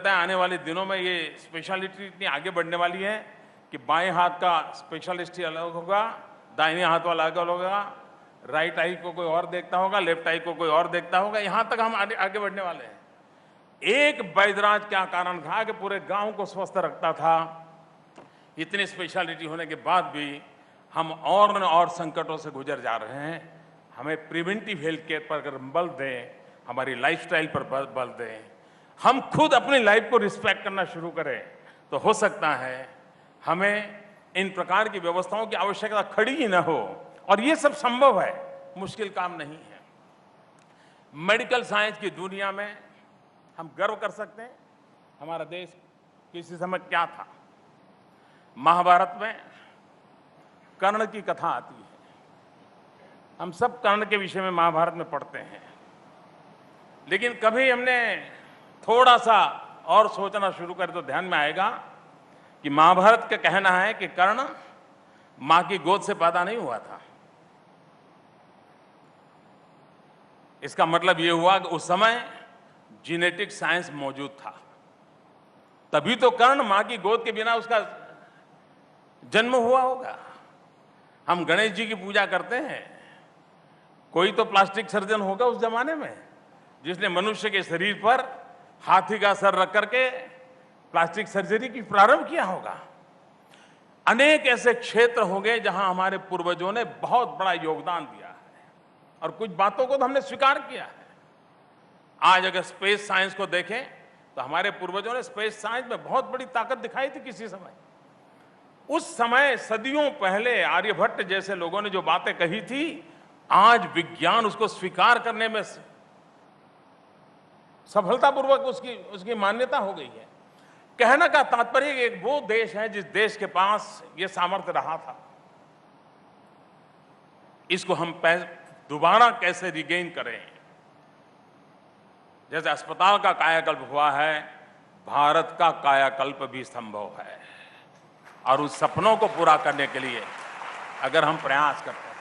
लगता है आने वाले दिनों में ये स्पेशलिटी इतनी आगे बढ़ने वाली है कि बाएं हाथ का स्पेशलिस्ट ही अलग होगा, दाहिने हाथ वाला अलग होगा, राइट आई को कोई और देखता होगा, लेफ्ट आई को कोई और देखता होगा। यहां तक हम आगे बढ़ने वाले हैं। एक वैद्यराज क्या कारण था कि पूरे गांव को स्वस्थ रखता था। इतनी स्पेशलिटी होने के बाद भी हम और संकटों से गुजर जा रहे हैं। हमें प्रिवेंटिव हेल्थ केयर पर अगर बल दें, हमारी लाइफस्टाइल पर बल दें, हम खुद अपनी लाइफ को रिस्पेक्ट करना शुरू करें, तो हो सकता है हमें इन प्रकार की व्यवस्थाओं की आवश्यकता खड़ी ही न हो। और ये सब संभव है, मुश्किल काम नहीं है। मेडिकल साइंस की दुनिया में हम गर्व कर सकते हैं। हमारा देश किसी समय क्या था? महाभारत में कर्ण की कथा आती है। हम सब कर्ण के विषय में महाभारत में पढ़ते हैं, लेकिन कभी हमने थोड़ा सा और सोचना शुरू करें तो ध्यान में आएगा कि महाभारत का कहना है कि कर्ण मां की गोद से पैदा नहीं हुआ था। इसका मतलब यह हुआ कि उस समय जीनेटिक साइंस मौजूद था, तभी तो कर्ण मां की गोद के बिना उसका जन्म हुआ होगा। हम गणेश जी की पूजा करते हैं, कोई तो प्लास्टिक सर्जन होगा उस जमाने में जिसने मनुष्य के शरीर पर हाथी का सर रख करके प्लास्टिक सर्जरी की प्रारंभ किया होगा। अनेक ऐसे क्षेत्र होंगे जहां हमारे पूर्वजों ने बहुत बड़ा योगदान दिया है और कुछ बातों को तो हमने स्वीकार किया है। आज अगर स्पेस साइंस को देखें तो हमारे पूर्वजों ने स्पेस साइंस में बहुत बड़ी ताकत दिखाई थी किसी समय। उस समय सदियों पहले आर्यभट्ट जैसे लोगों ने जो बातें कही थी, आज विज्ञान उसको स्वीकार करने में सफलतापूर्वक उसकी मान्यता हो गई है। कहने का तात्पर्य एक वो देश है जिस देश के पास ये सामर्थ्य रहा था। इसको हम दोबारा कैसे रिगेन करें? जैसे अस्पताल का कायाकल्प हुआ है, भारत का कायाकल्प भी संभव है। और उस सपनों को पूरा करने के लिए अगर हम प्रयास करते हैं,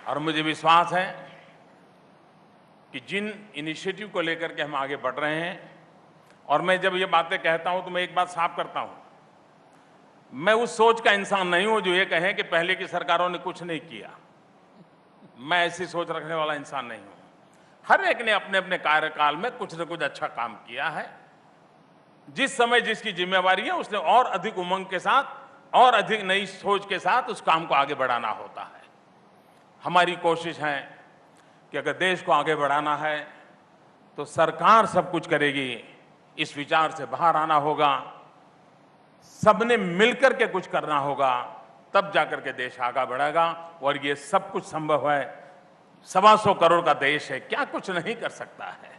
और मुझे विश्वास है कि जिन इनिशिएटिव को लेकर के हम आगे बढ़ रहे हैं, और मैं जब ये बातें कहता हूं तो मैं एक बात साफ करता हूं, मैं उस सोच का इंसान नहीं हूं जो ये कहे कि पहले की सरकारों ने कुछ नहीं किया। मैं ऐसी सोच रखने वाला इंसान नहीं हूं। हर एक ने अपने अपने कार्यकाल में कुछ न कुछ अच्छा काम किया है। जिस समय जिसकी जिम्मेवारी है उसने और अधिक उमंग के साथ और अधिक नई सोच के साथ उस काम को आगे बढ़ाना होता है। हमारी कोशिश है कि अगर देश को आगे बढ़ाना है तो सरकार सब कुछ करेगी, इस विचार से बाहर आना होगा, सबने मिलकर के कुछ करना होगा, तब जाकर के देश आगे बढ़ेगा। और ये सब कुछ संभव है। 125 करोड़ का देश है, क्या कुछ नहीं कर सकता है।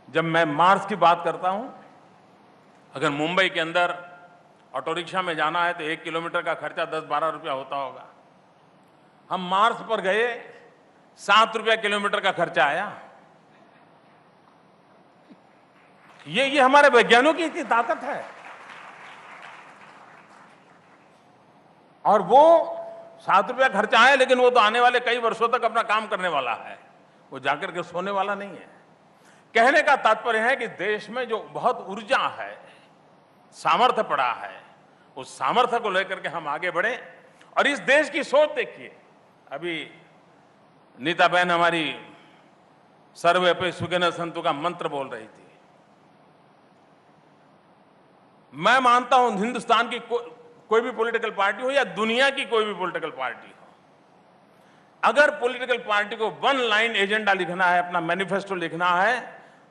जब मैं मार्स की बात करता हूं, अगर मुंबई के अंदर ऑटो रिक्शा में जाना है तो 1 किलोमीटर का खर्चा 10-12 रुपया होता होगा। हम मार्स पर गए, 7 रुपया किलोमीटर का खर्चा आया। ये हमारे वैज्ञानिकों की इतनी ताकत है। और वो 7 रुपया खर्चा आया, लेकिन वो तो आने वाले कई वर्षों तक अपना काम करने वाला है, वो जाकर के सोने वाला नहीं है। कहने का तात्पर्य है कि देश में जो बहुत ऊर्जा है, सामर्थ्य पड़ा है, उस सामर्थ्य को लेकर के हम आगे बढ़े। और इस देश की सोच देखिए, अभी नीता बहन हमारी सर्वे पे सुखिनः सन्तु का मंत्र बोल रही थी। मैं मानता हूं हिंदुस्तान की कोई भी पॉलिटिकल पार्टी हो या दुनिया की कोई भी पॉलिटिकल पार्टी हो, अगर पॉलिटिकल पार्टी को वन लाइन एजेंडा लिखना है, अपना मैनिफेस्टो लिखना है,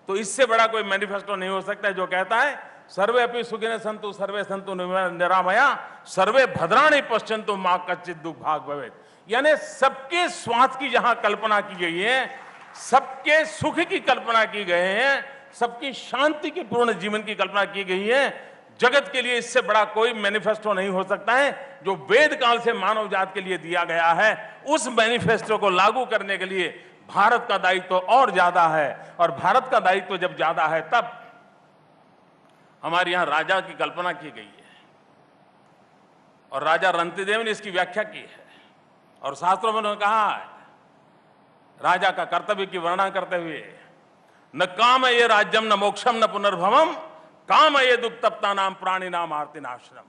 तो इससे बड़ा कोई मैनिफेस्टो नहीं हो सकता है जो कहता है सर्वे अपि सुखिनः सन्तु सर्वे सन्तु निरामया सर्वे भद्राणि पश्यन्तु मा कश्चित् दुर्भाग् भवेत्। यानी सबके स्वास्थ्य की जहां कल्पना की गई है, सबके सुख की कल्पना की गई है, सबकी शांति की पूर्ण जीवन की कल्पना की गई है। जगत के लिए इससे बड़ा कोई मैनिफेस्टो नहीं हो सकता है जो वेद काल से मानव जात के लिए दिया गया है। उस मैनिफेस्टो को लागू करने के लिए भारत का दायित्व और ज्यादा है, और भारत का दायित्व जब ज्यादा है तब हमारे यहां राजा की कल्पना की गई है, और राजा रंतिदेव ने इसकी व्याख्या की है, और शास्त्रों में उन्होंने कहा है राजा का कर्तव्य की वर्णना करते हुए, न काम ये राज्यम न मोक्षम न पुनर्भवम काम ये दुख तप्ता नाम प्राणी नाम आरती नाश्रम।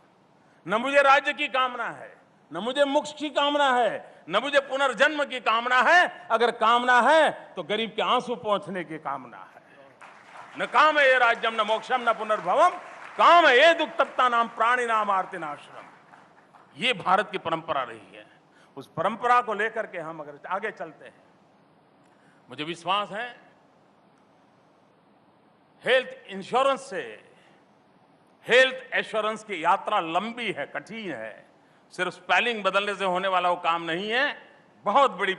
न मुझे राज्य की कामना है, न मुझे मोक्ष की कामना है, न मुझे पुनर्जन्म की कामना है। अगर कामना है तो गरीब के आंसू पहुंचने की कामना है। न काम ये राज्यम न मोक्षम न पुनर्भवम काम ये दुख तप्ता नाम प्राणी नाम आरती नाश्रम। ये भारत की परंपरा रही है। उस परंपरा को लेकर के हम अगर आगे चलते हैं, मुझे विश्वास है हेल्थ इंश्योरेंस से हेल्थ एश्योरेंस की यात्रा लंबी है, कठिन है। सिर्फ स्पेलिंग बदलने से होने वाला वो काम नहीं है, बहुत बड़ी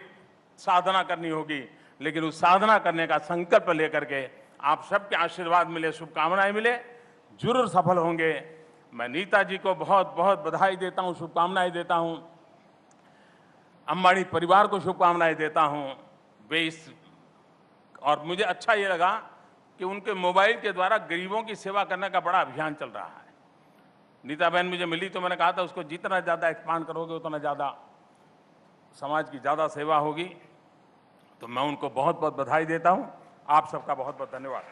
साधना करनी होगी। लेकिन उस साधना करने का संकल्प लेकर के आप सबके आशीर्वाद मिले, शुभकामनाएं मिले, जरूर सफल होंगे। मैं नीता जी को बहुत बहुत बधाई देता हूं, शुभकामनाएं देता हूं। अंबानी परिवार को शुभकामनाएं देता हूं। वे इस और मुझे अच्छा ये लगा कि उनके मोबाइल के द्वारा गरीबों की सेवा करने का बड़ा अभियान चल रहा है। नीता बहन मुझे मिली तो मैंने कहा था उसको जितना ज़्यादा एक्सपांड करोगे उतना ज़्यादा समाज की ज़्यादा सेवा होगी। तो मैं उनको बहुत बहुत बधाई देता हूं। आप सबका बहुत बहुत धन्यवाद।